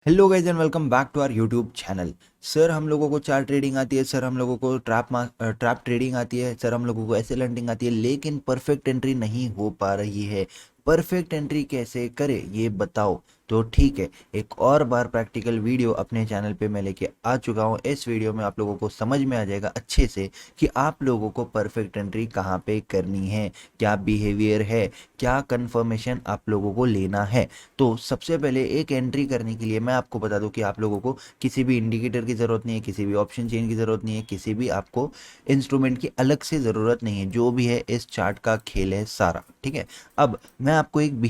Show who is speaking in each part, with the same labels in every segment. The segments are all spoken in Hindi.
Speaker 1: Hello guys and welcome back to our YouTube channel. Sir हम लोगों को चार्ट ट्रेडिंग आती है, सर हम लोगों को ट्रैप ट्रेडिंग आती है, सर हम लोगों को एसएल हंटिंग आती है, लेकिन परफेक्ट एंट्री नहीं हो पा रही है। परफेक्ट एंट्री कैसे करें ये बताओ। तो ठीक है, एक और बार प्रैक्टिकल वीडियो अपने चैनल पे मैं लेके आ चुका हूँ। इस वीडियो में आप लोगों को समझ में आ जाएगा अच्छे से कि आप लोगों को परफेक्ट एंट्री कहाँ पे करनी है, क्या बिहेवियर है, क्या कंफर्मेशन आप लोगों को लेना है। तो सबसे पहले एक एंट्री करने के लिए मैं आपको बता दूं कि आप लोगों को किसी भी इंडिकेटर की ज़रूरत नहीं है, किसी भी ऑप्शन चेन की ज़रूरत नहीं है, किसी भी आपको इंस्ट्रूमेंट की अलग से ज़रूरत नहीं है। जो भी है इस चार्ट का खेल है सारा, ठीक है। अब मैं आपको एक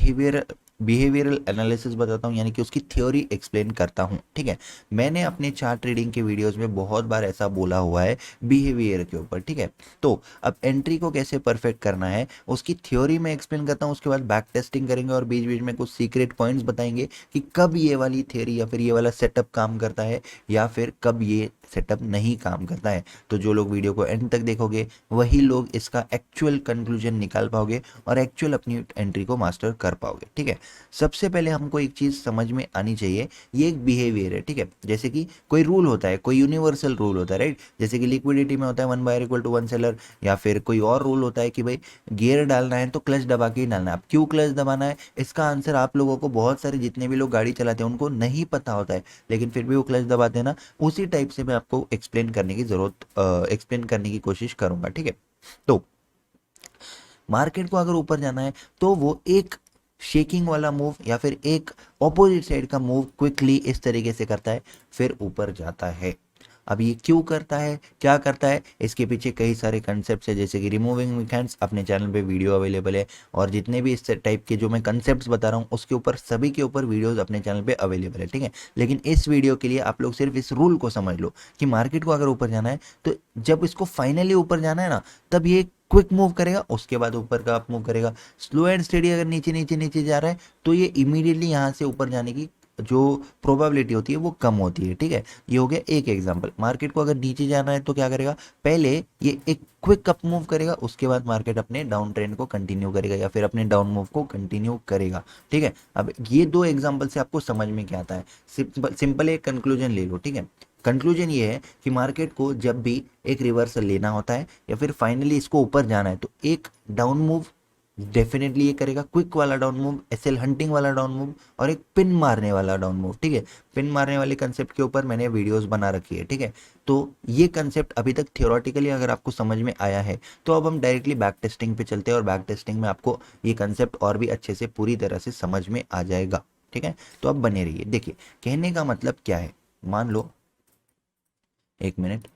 Speaker 1: बिहेवियरल एनालिसिस बताता हूँ, यानी कि उसकी थ्योरी एक्सप्लेन करता हूँ, ठीक है। मैंने अपने चार्ट ट्रेडिंग के वीडियोस में बहुत बार ऐसा बोला हुआ है बिहेवियर के ऊपर, ठीक है। तो अब एंट्री को कैसे परफेक्ट करना है उसकी थ्योरी में एक्सप्लेन करता हूँ, उसके बाद बैक टेस्टिंग करेंगे और बीच बीच में कुछ सीक्रेट पॉइंट्स बताएंगे कि कब ये वाली थ्योरी या फिर ये वाला सेटअप काम करता है या फिर कब ये सेटअप नहीं काम करता है। तो जो लोग वीडियो को एंड तक देखोगे वही लोग इसका एक्चुअल कंक्लूजन निकाल पाओगे और एक्चुअल अपनी एंट्री को मास्टर कर पाओगे, ठीक है। सबसे पहले हमको एक चीज़ समझ में आनी चाहिए, ये एक बिहेवियर है, ठीक है। जैसे कि कोई रूल होता है, कोई यूनिवर्सल रूल होता है, राइट। जैसे कि लिक्विडिटी में होता है 1 बायर इक्वल टू 1 सेलर, या फिर कोई और रूल होता है कि भाई गियर डालना है तो क्लच दबा के ही डालना है। अब क्यों क्लच दबाना है, इसका आंसर आप लोगों को बहुत सारे जितने भी लोग गाड़ी चलाते हैं उनको नहीं पता होता है, लेकिन फिर भी वो क्लच दबाते हैं ना। उसी टाइप से मैं आपको एक्सप्लेन करने की कोशिश करूंगा, ठीक है। तो मार्केट को अगर ऊपर जाना है तो वो एक शेकिंग वाला मूव या फिर एक ऑपोजिट साइड का मूव क्विकली इस तरीके से करता है, फिर ऊपर जाता है। अब ये क्यों करता है, क्या करता है, इसके पीछे कई सारे कंसेप्ट है, जैसे कि रिमूविंग वीकेंड्स अपने चैनल पे वीडियो अवेलेबल है, और जितने भी इस टाइप के जो मैं कंसेप्ट्स बता रहा हूँ उसके ऊपर सभी के ऊपर वीडियोस अपने चैनल पे अवेलेबल है, ठीक है। लेकिन इस वीडियो के लिए आप लोग सिर्फ इस रूल को समझ लो कि मार्केट को अगर ऊपर जाना है तो जब इसको फाइनली ऊपर जाना है ना, तब ये क्विक मूव करेगा, उसके बाद ऊपर का अप मूव करेगा। स्लो एंड स्टेडी अगर नीचे नीचे नीचे जा रहा है तो ये इमीडिएटली यहाँ से ऊपर जाने की जो प्रोबेबिलिटी होती है वो कम होती है, ठीक है। ये हो गया एक एग्जांपल। मार्केट को अगर नीचे जाना है तो क्या करेगा, पहले ये एक क्विक अप मूव करेगा, उसके बाद मार्केट अपने डाउन ट्रेंड को कंटिन्यू करेगा या फिर अपने डाउन मूव को कंटिन्यू करेगा, ठीक है। अब ये दो एग्जांपल से आपको समझ में क्या आता है, सिंपल सिंपल एक कंक्लूजन ले लो, ठीक है। कंक्लूजन ये है कि मार्केट को जब भी एक रिवर्सल लेना होता है या फिर फाइनली इसको ऊपर जाना है तो एक डाउन मूव डेफिनेटली ये करेगा, क्विक वाला डाउन मूव, एसएल हंटिंग वाला डाउन मूव, और एक पिन मारने वाला डाउन मूव, ठीक है। पिन मारने वाले कंसेप्ट के ऊपर मैंने वीडियोस बना रखी है, ठीक है। तो ये कंसेप्ट अभी तक थियोरेटिकली अगर आपको समझ में आया है तो अब हम डायरेक्टली बैक टेस्टिंग पे चलते हैं, और बैक टेस्टिंग में आपको ये कंसेप्ट और भी अच्छे से पूरी तरह से समझ में आ जाएगा, ठीक है। तो अब बने रहिए। देखिए कहने का मतलब क्या है, मान लो, एक मिनट,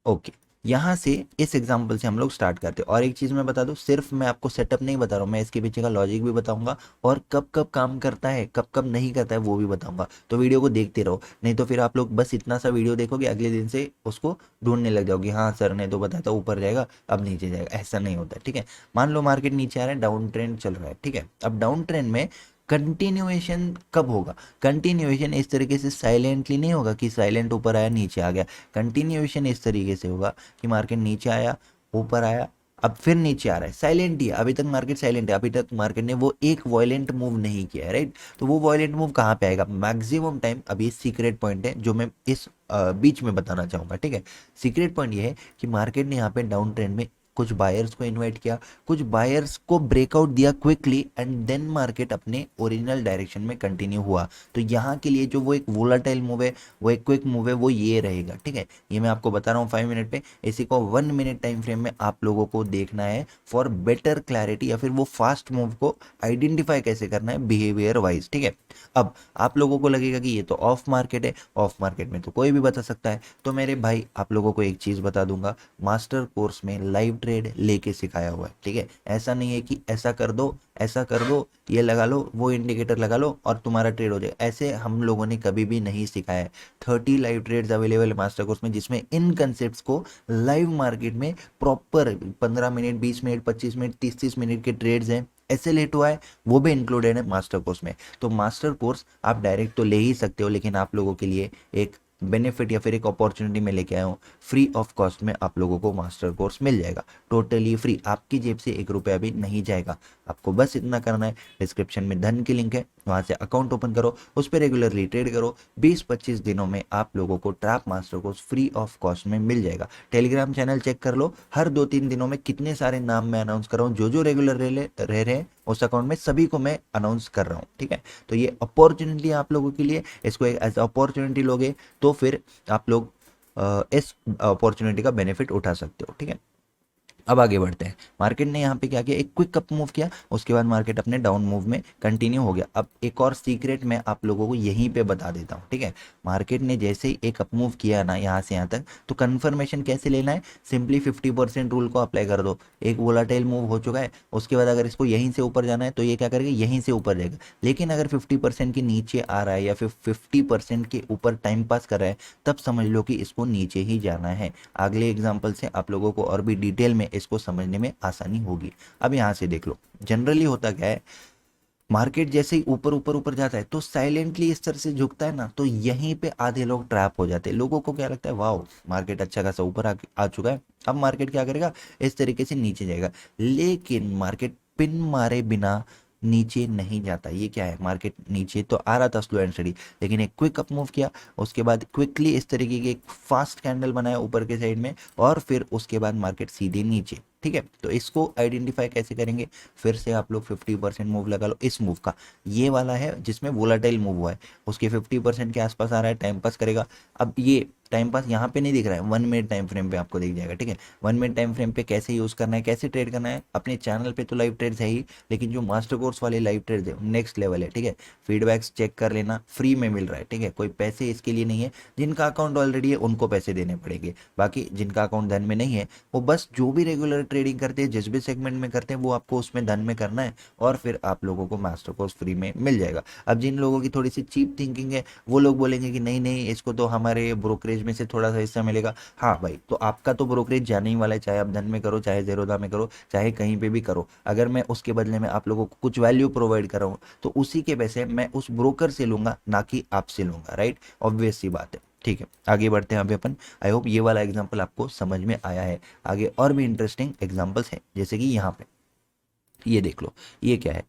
Speaker 1: ओके। यहाँ से इस एग्जाम्पल से हम लोग स्टार्ट करते हैं। और एक चीज़ मैं बता दूँ, सिर्फ मैं आपको सेटअप नहीं बता रहा हूँ, मैं इसके पीछे का लॉजिक भी बताऊंगा और कब कब काम करता है कब कब नहीं करता है वो भी बताऊंगा। तो वीडियो को देखते रहो, नहीं तो फिर आप लोग बस इतना सा वीडियो देखोगे, अगले दिन से उसको ढूंढने लग जाओगे, हाँ सर ने तो बताया था ऊपर जाएगा अब नीचे जाएगा। ऐसा नहीं होता, ठीक है। मान लो मार्केट नीचे आ रहा है, डाउन ट्रेंड चल रहा है, ठीक है। अब डाउन ट्रेंड में कंटिन्यूएशन कब होगा, कंटिन्यूएशन इस तरीके से साइलेंटली नहीं होगा कि साइलेंट ऊपर आया नीचे आ गया। कंटिन्यूएशन इस तरीके से होगा कि मार्केट नीचे आया, ऊपर आया, अब फिर नीचे आ रहा है, साइलेंट ही है। अभी तक मार्केट साइलेंट है, अभी तक मार्केट ने वो एक वॉयलेंट मूव नहीं किया है, राइट। तो वो वॉयलेंट मूव कहाँ पे आएगा मैक्सिमम टाइम, अभी सीक्रेट पॉइंट है जो मैं इस बीच में बताना चाहूंगा, ठीक है। सीक्रेट पॉइंट ये है कि मार्केट ने यहाँ पे डाउन ट्रेंड में कुछ बायर्स को इनवाइट किया, कुछ बायर्स को ब्रेकआउट दिया क्विकली, एंड देन मार्केट अपने ओरिजिनल डायरेक्शन में कंटिन्यू हुआ। तो यहाँ के लिए जो वो एक वोलाटाइल मूव है, वो एक क्विक मूव है, वो ये रहेगा, ठीक है। ये मैं आपको बता रहा हूँ 5 मिनट पे, इसी को 1 मिनट टाइम फ्रेम में आप लोगों को देखना है फॉर बेटर क्लैरिटी, या फिर वो फास्ट मूव को आइडेंटिफाई कैसे करना है बिहेवियर वाइज, ठीक है। अब आप लोगों को लगेगा कि ये तो ऑफ मार्केट है, ऑफ मार्केट में तो कोई भी बता सकता है। तो मेरे भाई आप लोगों को एक चीज़ बता दूंगा, मास्टर कोर्स में लाइव ट्रेड लेके सिखाया हुआ है, ठीक है। ऐसा नहीं है कि ऐसा कर दो, ऐसा कर दो, ये लगा लो, वो इंडिकेटर लगा लो और तुम्हारा ट्रेड हो जाए, ऐसे हम लोगों ने कभी भी नहीं सिखाया है। 30 लाइव ट्रेड्स अवेलेबल है मास्टर कोर्स में, जिसमें इन कंसेप्ट को लाइव मार्केट में proper 15 minute, 20 minute, 25 minute, 30-30 minute के ट्रेड्स हैं, ऐसे लेट हुआ है, वो भी इंक्लूडेड है मास्टर कोर्स में। तो मास्टर कोर्स आप डायरेक्ट तो ले ही सकते हो, लेकिन आप लोगों के लिए एक बेनिफिट या फिर एक अपॉर्चुनिटी में लेके आया हूँ, फ्री ऑफ कॉस्ट में आप लोगों को मास्टर कोर्स मिल जाएगा, टोटली फ्री, आपकी जेब से 1 रुपया भी नहीं जाएगा। आपको बस इतना करना है, डिस्क्रिप्शन में धन की लिंक है, वहाँ से अकाउंट ओपन करो, उस पर रेगुलरली ट्रेड करो। 20-25 दिनों में आप लोगों को trap master course free of cost में मिल जाएगा। टेलीग्राम चैनल चेक कर लो, हर 2-3 दिनों में कितने सारे नाम मैं अनाउंस कर रहा हूँ, जो जो रेगुलर रह रहे हैं उस अकाउंट में सभी को मैं अनाउंस कर रहा हूँ, ठीक है। तो ये अपॉर्चुनिटी आप लोगों के लिए, इसको एक एज अपॉर्चुनिटी लोगे तो फिर आप लोग इस अपॉर्चुनिटी का बेनिफिट उठा सकते हो, ठीक है। अब आगे बढ़ते हैं। मार्केट ने यहाँ पे क्या किया, एक क्विक अप मूव किया, उसके बाद मार्केट अपने डाउन मूव में कंटिन्यू हो गया। अब एक और सीक्रेट मैं आप लोगों को यहीं पे बता देता हूँ, ठीक है। मार्केट ने जैसे ही एक अप मूव किया ना यहाँ से यहाँ तक, तो कन्फर्मेशन कैसे लेना है, सिंपली 50% रूल को अप्लाई कर दो। एक वोलाटाइल मूव हो चुका है, उसके बाद अगर इसको यहीं से ऊपर जाना है तो ये क्या करेगा, यहीं से ऊपर जाएगा। लेकिन अगर 50% के नीचे आ रहा है या फिर 50% के ऊपर टाइम पास कर रहा है, तब समझ लो कि इसको नीचे ही जाना है। अगले एग्जाम्पल से आप लोगों को और भी डिटेल में इसको समझने में आसानी होगी। अब यहाँ से देख लो, जनरली होता क्या है, मार्केट जैसे ही ऊपर ऊपर ऊपर जाता है तो साइलेंटली इस तरह से झुकता है ना, तो यहीं पे आधे लोग ट्रैप हो जाते हैं। लोगों को क्या लगता है, वाह मार्केट अच्छा खासा ऊपर आ चुका है, अब मार्केट क्या करेगा, इस तरीके से नीचे जाएगा। लेकिन मार्केट पिन मारे बिना नीचे नहीं जाता। ये क्या है, मार्केट नीचे तो आ रहा था स्लो एंड स्टडी, लेकिन एक क्विक अप मूव किया, उसके बाद क्विकली इस तरीके की एक फास्ट कैंडल बनाया ऊपर के साइड में, और फिर उसके बाद मार्केट सीधे नीचे, ठीक है। तो इसको आइडेंटिफाई कैसे करेंगे, फिर से आप लोग 50% मूव लगा लो इस मूव का। ये वाला है जिसमें वोलाटाइल मूव हुआ है, उसके 50% के आसपास आ रहा है, टाइम पास करेगा। अब ये टाइम पास यहाँ पे नहीं दिख रहा है, 1 मिनट टाइम फ्रेम पे आपको दिख जाएगा, ठीक है। 1 मिनट टाइम फ्रेम पे कैसे यूज़ करना है, कैसे ट्रेड करना है, अपने चैनल पे तो लाइव ट्रेड्स है ही, लेकिन जो मास्टर कोर्स वाले लाइव ट्रेड्स है नेक्स्ट लेवल है, ठीक है। फीडबैक्स चेक कर लेना, फ्री में मिल रहा है, ठीक है। कोई पैसे इसके लिए नहीं है, जिनका अकाउंट ऑलरेडी है उनको पैसे देने पड़ेंगे, बाकी जिनका अकाउंट धन में नहीं है वो बस जो भी रेगुलर ट्रेडिंग करते हैं, जिस भी सेगमेंट में करते हैं, वो आपको उसमें धन में करना है, और फिर आप लोगों को मास्टर कोर्स फ्री में मिल जाएगा। अब जिन लोगों की थोड़ी सी चीप थिंकिंग है, वो लोग बोलेंगे कि नहीं नहीं, इसको तो हमारे ब्रोकरेज में से थोड़ा सा हिस्सा मिलेगा। हाँ भाई, तो आपका तो ब्रोकरेज जाने ही वाला है, चाहे आप धन में करो, चाहे जेरोदा में करो, चाहे कहीं पे भी करो। अगर मैं उसके बदले में आप लोगों को कुछ वैल्यू प्रोवाइड कर रहा हूँ, तो उसी के पैसे मैं उस ब्रोकर से लूंगा, ना कि आपसे लूंगा, राइट। ऑब्वियस सी बात है, ठीक है। आगे बढ़ते हैं अभी अपन। आई होप ये वाला एग्जाम्पल आपको समझ में आया है। आगे और भी इंटरेस्टिंग एग्जाम्पल्स हैं, जैसे कि यहाँ पे ये देख लो, ये क्या है,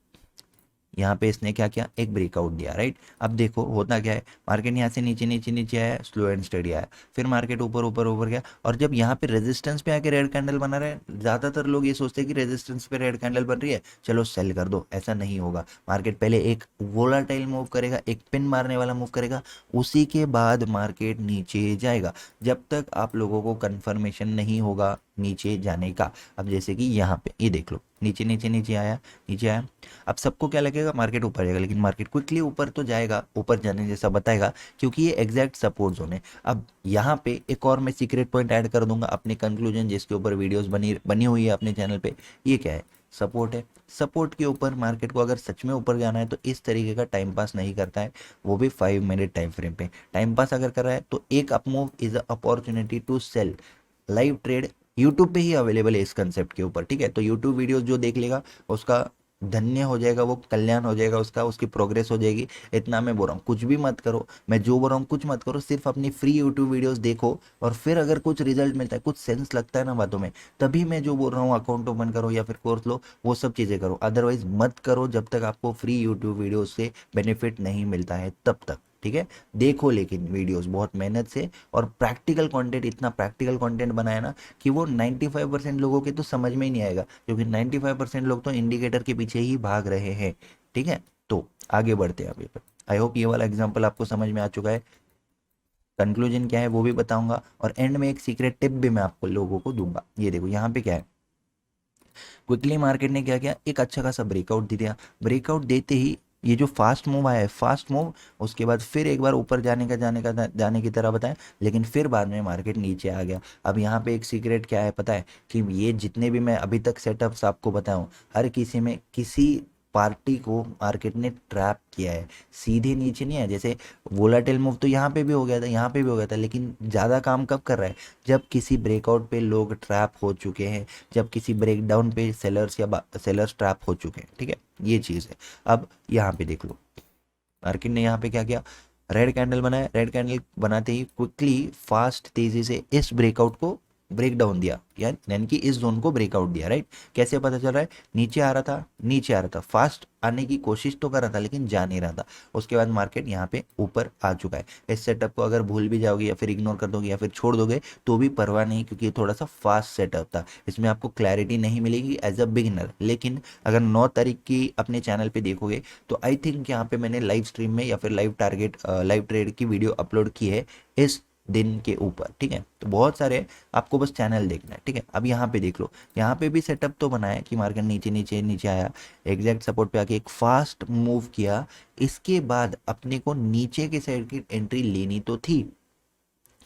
Speaker 1: यहाँ पे इसने क्या किया, एक ब्रेकआउट दिया, राइट। अब देखो होता क्या है, मार्केट यहाँ से नीचे नीचे नीचे आया, स्लो एंड स्टडी आया, फिर मार्केट ऊपर ऊपर ऊपर गया, और जब यहाँ पे रेजिस्टेंस पे आके रेड कैंडल बना रहे हैं, ज़्यादातर लोग ये सोचते हैं कि रेजिस्टेंस पे रेड कैंडल बन रही है, चलो सेल कर दो। ऐसा नहीं होगा, मार्केट पहले एक वोलाटाइल मूव करेगा, एक पिन मारने वाला मूव करेगा, उसी के बाद मार्केट नीचे जाएगा, जब तक आप लोगों को कंफर्मेशन नहीं होगा नीचे जाने का। अब जैसे कि यहाँ पे ये देख लो, नीचे नीचे नीचे आया, नीचे आया, अब सबको क्या लगेगा, मार्केट ऊपर जाएगा, लेकिन मार्केट क्विकली ऊपर तो जाएगा, ऊपर जाने जैसा बताएगा, क्योंकि ये एग्जैक्ट सपोर्ट जोन है। अब यहाँ पे एक और मैं सीक्रेट पॉइंट ऐड कर दूंगा अपने कंक्लूजन, जिसके ऊपर वीडियोस बनी बनी हुई है अपने चैनल पे। ये क्या है, सपोर्ट है। सपोर्ट के ऊपर मार्केट को अगर सच में ऊपर जाना है तो इस तरीके का टाइम पास नहीं करता है, वो भी 5 मिनट टाइम फ्रेम पे। टाइम पास अगर कर रहा है तो एक up move is opportunity to sell. Live trade YouTube पे ही अवेलेबल है इस कंसेप्ट के ऊपर, ठीक है। तो यूट्यूब वीडियोस जो देख लेगा उसका धन्य हो जाएगा, वो कल्याण हो जाएगा उसका, उसकी प्रोग्रेस हो जाएगी। इतना मैं बोल रहा हूँ, कुछ भी मत करो, मैं जो बोल रहा हूँ कुछ मत करो, सिर्फ अपनी फ्री यूट्यूब वीडियोस देखो, और फिर अगर कुछ रिजल्ट मिलता है, कुछ सेंस लगता है ना बातों में, तभी मैं जो बोल रहा हूँ अकाउंट ओपन करो या फिर कोर्स लो, वो सब चीज़ें करो। अदरवाइज मत करो जब तक आपको फ्री यूट्यूब वीडियो से बेनिफिट नहीं मिलता है तब तक, ठीक है। देखो लेकिन वीडियोस बहुत मेहनत से, और प्रैक्टिकल कंटेंट, इतना प्रैक्टिकल कंटेंट बनाया ना कि वो 95% लोगों के तो समझ में ही नहीं आएगा, क्योंकि 95% लोग तो इंडिकेटर के पीछे ही भाग रहे हैं, ठीक है। तो आगे बढ़ते हैं अभी पर। आई होप ये वाला एग्जाम्पल आपको समझ में आ चुका है। कंक्लूजन क्या है वो भी बताऊंगा, और एंड में एक सीक्रेट टिप भी मैं आपको लोगों को दूंगा। ये देखो यहाँ पे क्या है, क्विकली मार्केट ने क्या किया, एक अच्छा खासा ब्रेकआउट दे दिया। ब्रेकआउट देते ही ये जो फास्ट मूव आया है, फास्ट मूव, उसके बाद फिर एक बार ऊपर जाने की तरह बताएं, लेकिन फिर बाद में मार्केट नीचे आ गया। अब यहाँ पे एक सीक्रेट क्या है पता है, कि ये जितने भी मैं अभी तक सेटअप्स आपको बताऊं, हर किसी में किसी पार्टी को मार्केट ने ट्रैप किया है, सीधे नीचे नहीं है। जैसे वोलाटिल मूव तो यहाँ पे भी हो गया था, यहाँ पे भी हो गया था, लेकिन ज़्यादा काम कब कर रहा है, जब किसी ब्रेकआउट पे लोग ट्रैप हो चुके हैं, जब किसी ब्रेकडाउन पे सेलर्स या सेलर्स ट्रैप हो चुके हैं, ठीक है। ये चीज़ है। अब यहाँ पे देख लो, मार्केट ने यहाँ पे क्या किया, रेड कैंडल बनाया, रेड कैंडल बनाते ही क्विकली फास्ट तेजी से इस ब्रेकआउट को ब्रेक डाउन दिया, यानी कि इस जोन को ब्रेकआउट दिया, राइट। कैसे पता चल रहा है, नीचे आ रहा था, नीचे आ रहा था, फास्ट आने की कोशिश तो कर रहा था लेकिन जा नहीं रहा था। उसके बाद मार्केट यहाँ पे ऊपर आ चुका है। इस सेटअप को अगर भूल भी जाओगे या फिर इग्नोर कर दोगे या फिर छोड़ दोगे तो भी परवाह नहीं, क्योंकि ये थोड़ा सा फास्ट सेटअप था, इसमें आपको क्लैरिटी नहीं मिलेगी एज अ बिगिनर। लेकिन अगर 9 तारीख की अपने चैनल पे देखोगे तो आई थिंक यहाँ पे मैंने लाइव स्ट्रीम में या फिर लाइव ट्रेड की वीडियो अपलोड की है इस दिन के ऊपर, ठीक है। तो बहुत सारे, आपको बस चैनल देखना है, ठीक है। अब यहाँ पे देख लो, यहाँ पे भी सेटअप तो बना है कि मार्केट नीचे नीचे नीचे आया, एग्जैक्ट सपोर्ट पे आके एक फास्ट मूव किया। इसके बाद अपने को नीचे के साइड की एंट्री लेनी तो थी,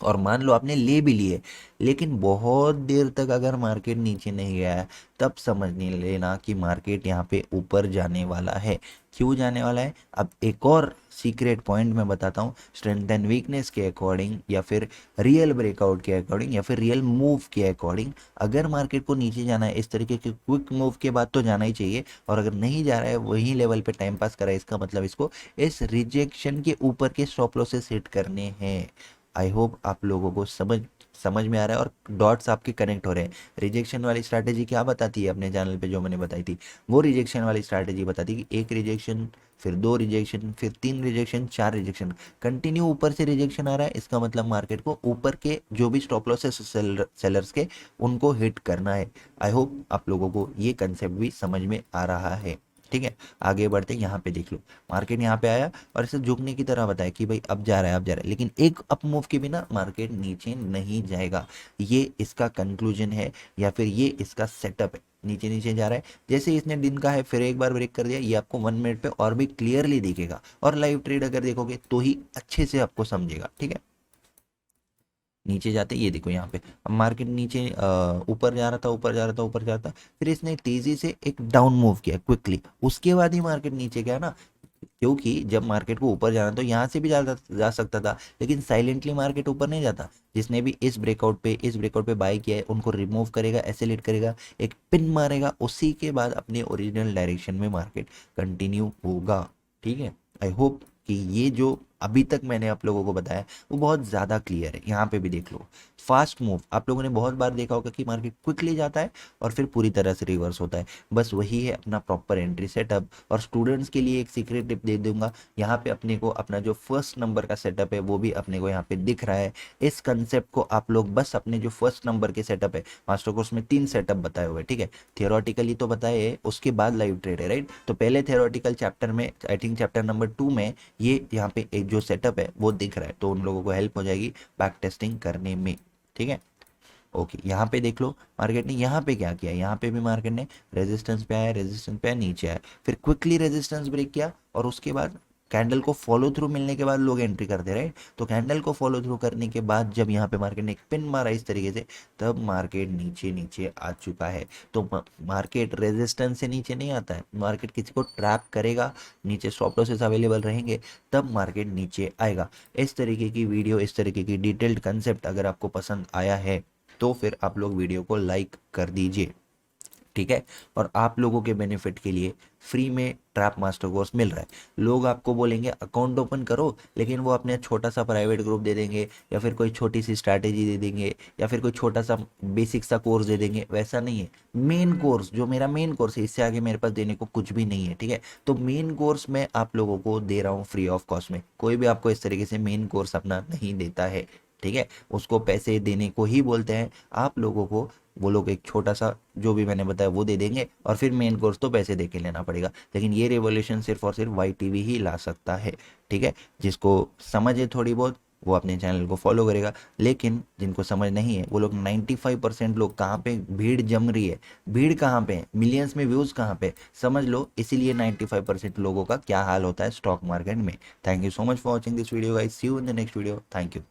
Speaker 1: और मान लो आपने ले भी लिए, लेकिन बहुत देर तक अगर मार्केट नीचे नहीं गया है तब समझ नहीं लेना कि मार्केट यहाँ पे ऊपर जाने वाला है। क्यों जाने वाला है, अब एक और सीक्रेट पॉइंट मैं बताता हूँ। स्ट्रेंथ एंड वीकनेस के अकॉर्डिंग या फिर रियल ब्रेकआउट के अकॉर्डिंग या फिर रियल मूव के अकॉर्डिंग, अगर मार्केट को नीचे जाना है इस तरीके के क्विक मूव के बाद तो जाना ही चाहिए, और अगर नहीं जा रहा है वही लेवल पे टाइम पास कर रहा है, इसका मतलब इसको इस रिजेक्शन के ऊपर के स्टॉप लॉसेस हिट करने हैं। आई होप आप लोगों को समझ में आ रहा है और डॉट्स आपके कनेक्ट हो रहे हैं। रिजेक्शन वाली स्ट्रैटेजी क्या बताती है अपने चैनल पे, जो मैंने बताई थी वो रिजेक्शन वाली स्ट्रैटेजी बताती है कि एक रिजेक्शन, फिर 2 रिजेक्शन, फिर 3 रिजेक्शन, 4 रिजेक्शन, कंटिन्यू ऊपर से रिजेक्शन आ रहा है, इसका मतलब मार्केट को ऊपर के जो भी स्टॉप लॉस है सेलर्स के, उनको हिट करना है। आई होप आप लोगों को ये कंसेप्ट भी समझ में आ रहा है, ठीक है। आगे बढ़ते हैं, यहाँ पे देख लो, मार्केट यहाँ पे आया और इसे झुकने की तरह बताया कि भाई अब जा रहा है, अब जा रहा है, लेकिन एक अप मूव के बिना मार्केट नीचे नहीं जाएगा। ये इसका कंक्लूजन है या फिर ये इसका सेटअप है। नीचे नीचे जा रहा है, जैसे इसने दिन का है फिर एक बार ब्रेक कर दिया, ये आपको 1 मिनट पे और भी क्लियरली दिखेगा, और लाइव ट्रेड अगर देखोगे तो ही अच्छे से आपको समझेगा, ठीक है। नीचे जाते ये देखो यहाँ पे, अब मार्केट नीचे ऊपर जा रहा था, ऊपर जा रहा था, ऊपर जा रहा था, फिर इसने तेजी से एक डाउन मूव किया क्विकली, उसके बाद ही मार्केट नीचे गया ना। क्योंकि जब मार्केट को ऊपर जाना तो यहाँ से भी जा सकता था, लेकिन साइलेंटली मार्केट ऊपर नहीं जाता। जिसने भी इस ब्रेकआउट पे बाय किया है उनको रिमूव करेगा, एसेलेट करेगा, एक पिन मारेगा, उसी के बाद अपने ओरिजिनल डायरेक्शन में मार्केट कंटिन्यू होगा, ठीक है। आई होप कि ये जो अभी तक मैंने आप लोगों को बताया वो बहुत ज़्यादा क्लियर है। यहाँ पे भी देख लो, फास्ट मूव आप लोगों ने बहुत बार देखा होगा कि मार्केट क्विकली जाता है और फिर पूरी तरह से रिवर्स होता है, बस वही है अपना प्रॉपर एंट्री सेटअप। और स्टूडेंट्स के लिए एक सीक्रेट टिप दे दूंगा, यहाँ पे अपने को अपना जो फर्स्ट नंबर का सेटअप है वो भी अपने को यहाँ पे दिख रहा है। इस कंसेप्ट को आप लोग बस अपने जो फर्स्ट नंबर के सेटअप है, मास्टर कोर्स में 3 सेटअप बताए हुए, ठीक है। थियोरटिकली तो बताए है, उसके बाद लाइव ट्रेड है, राइट। तो पहले थियोरटिकल चैप्टर में, आई थिंक चैप्टर नंबर 2 में, ये यहाँ पे एक जो सेटअप है वो दिख रहा है, तो उन लोगों को हेल्प हो जाएगी बैक टेस्टिंग करने में, ठीक है। ओके, यहाँ पे देख लो मार्केट ने यहाँ पे क्या किया, यहाँ पे भी मार्केट ने रेजिस्टेंस पे आया, रेजिस्टेंस पे आया, नीचे आया, फिर क्विकली रेजिस्टेंस ब्रेक किया, और उसके बाद कैंडल को फॉलो थ्रू मिलने के बाद लोग एंट्री करते रहे। तो कैंडल को फॉलो थ्रू करने के बाद जब यहाँ पे मार्केट ने एक पिन मारा इस तरीके से, तब मार्केट नीचे नीचे आ चुका है। तो मार्केट रेजिस्टेंस से नीचे नहीं आता है, मार्केट किसी को ट्रैप करेगा, नीचे स्टॉप लॉसेस अवेलेबल रहेंगे, तब मार्केट नीचे आएगा। इस तरीके की वीडियो, इस तरीके की डिटेल्ड कंसेप्ट अगर आपको पसंद आया है तो फिर आप लोग वीडियो को लाइक कर दीजिए, ठीक है। और आप लोगों के बेनिफिट के लिए फ्री में ट्रैप मास्टर कोर्स मिल रहा है। लोग आपको बोलेंगे अकाउंट ओपन करो, लेकिन वो अपने छोटा सा प्राइवेट ग्रुप दे देंगे, या फिर कोई छोटी सी स्ट्रैटेजी दे देंगे, या फिर कोई छोटा सा बेसिक सा कोर्स दे देंगे। वैसा नहीं है, मेन कोर्स जो मेरा मेन कोर्स है, इससे आगे मेरे पास देने को कुछ भी नहीं है, ठीक है। तो मेन कोर्स मैं आप लोगों को दे रहा हूँ फ्री ऑफ कॉस्ट में। कोई भी आपको इस तरीके से मेन कोर्स अपना नहीं देता है, ठीक है। उसको पैसे देने को ही बोलते हैं। आप लोगों को वो लोग एक छोटा सा जो भी मैंने बताया वो दे देंगे, और फिर मेन कोर्स तो पैसे दे के लेना पड़ेगा। लेकिन ये रेवोल्यूशन सिर्फ और सिर्फ वाई टीवी ही ला सकता है, ठीक है। जिसको समझ है थोड़ी बहुत वो अपने चैनल को फॉलो करेगा, लेकिन जिनको समझ नहीं है वो लोग 95% लोग कहाँ पे भीड़ जम रही है, भीड़ कहाँ पे है, मिलियंस में व्यूज़ कहाँ पे, समझ लो। इसीलिए 95% लोगों का क्या हाल होता है स्टॉक मार्केट में। Thank you so much for watching this video guys, see you in the next video, thank you.